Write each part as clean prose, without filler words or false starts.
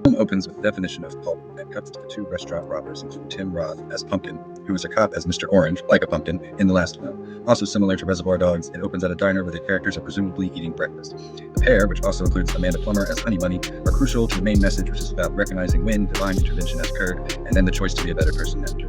film opens with the definition of pulp and cuts to the two restaurant robbers, including Tim Roth as Pumpkin, who is a cop as Mr. Orange, like a pumpkin, in the last film. Also similar to Reservoir Dogs, it opens at a diner where the characters are presumably eating breakfast. The pair, which also includes Amanda Plummer as Honey Bunny, are crucial to the main message, which is about recognizing when divine intervention has occurred, and then the choice to be a better person after.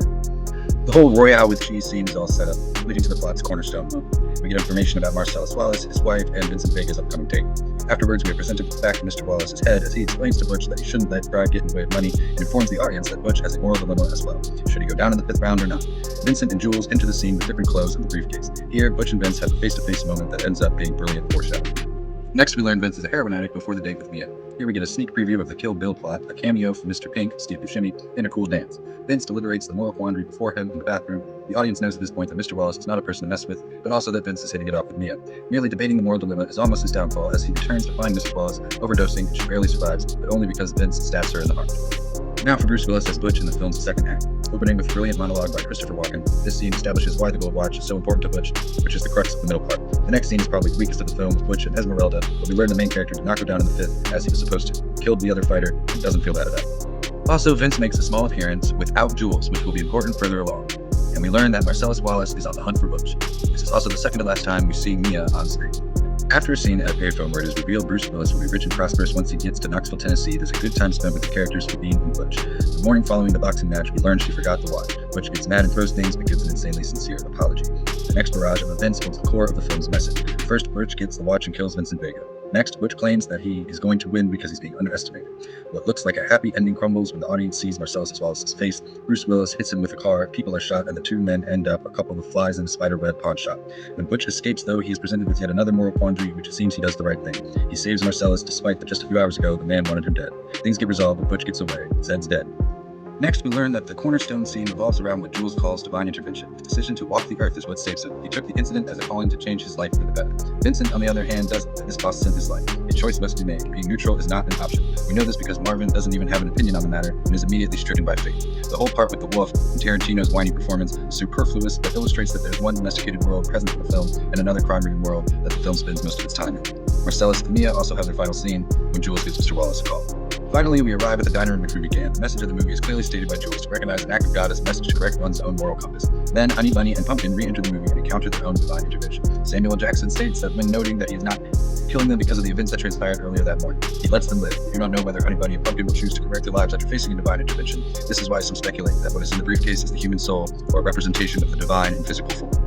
The whole Royale with cheese scene is all set up, leading to the plot's cornerstone moment. We get information about Marcellus Wallace, his wife, and Vincent Vega's upcoming date. Afterwards, we are presented with the back of Mr. Wallace's head as he explains to Butch that he shouldn't let pride get in the way of money and informs the audience that Butch has a moral dilemma as well. Should he go down in the 5th round or not? Vincent and Jules enter the scene with different clothes and the briefcase. Here, Butch and Vince have a face-to-face moment that ends up being brilliant foreshadowing. Next, we learn Vince is a heroin addict before the date with Mia. Here we get a sneak preview of the Kill Bill plot, a cameo from Mr. Pink, Steve Buscemi, and a cool dance. Vince deliberates the moral quandary before him in the bathroom. The audience knows at this point that Mr. Wallace is not a person to mess with, but also that Vince is hitting it off with Mia. Merely debating the moral dilemma is almost his downfall as he returns to find Mr. Wallace overdosing and she barely survives, but only because Vince stabs her in the heart. Now for Bruce Willis as Butch in the film's second act. Opening with a brilliant monologue by Christopher Walken, this scene establishes why the gold watch is so important to Butch, which is the crux of the middle part. The next scene is probably the weakest of the film with Butch and Esmeralda, but we learn the main character did not go down in the 5th as he was supposed to, killed the other fighter, and doesn't feel bad at that. Also, Vince makes a small appearance without Jules, which will be important further along. And we learn that Marcellus Wallace is on the hunt for Butch. This is also the second to last time we see Mia on screen. After a scene at a payphone where it is revealed Bruce Willis will be rich and prosperous once he gets to Knoxville, Tennessee, it is a good time spent with the characters Sabine and Butch. The morning following the boxing match, we learn she forgot the watch. Butch gets mad and throws things, but gives an insanely sincere apology. The next barrage of events holds the core of the film's message. First, Butch gets the watch and kills Vincent Vega. Next, Butch claims that he is going to win because he's being underestimated. What looks like a happy ending crumbles when the audience sees Marcellus Wallace's face. Bruce Willis hits him with a car, people are shot, and the two men end up a couple of flies in a spiderweb pawn shop. When Butch escapes, though, he is presented with yet another moral quandary, which it seems he does the right thing. He saves Marcellus despite that just a few hours ago the man wanted him dead. Things get resolved, but Butch gets away. Zed's dead. Next, we learn that the cornerstone scene revolves around what Jules calls divine intervention. His decision to walk the earth is what saves him. He took the incident as a calling to change his life for the better. Vincent, on the other hand, doesn't, and this costs him his life. A choice must be made. Being neutral is not an option. We know this because Marvin doesn't even have an opinion on the matter and is immediately stricken by fate. The whole part with the wolf and Tarantino's whiny performance is superfluous, but illustrates that there's one domesticated world present in the film and another crime-ridden world that the film spends most of its time in. Marcellus and Mia also have their final scene when Jules gives Mr. Wallace a call. Finally, we arrive at the diner in which we began. The message of the movie is clearly stated by Jules to recognize an act of God as a message to correct one's own moral compass. Then, Honey Bunny and Pumpkin re-enter the movie and encounter their own divine intervention. Samuel L. Jackson states that when noting that he is not killing them because of the events that transpired earlier that morning, he lets them live. We do not know whether Honey Bunny and Pumpkin will choose to correct their lives after facing a divine intervention. This is why some speculate that what is in the briefcase is the human soul, or a representation of the divine in physical form.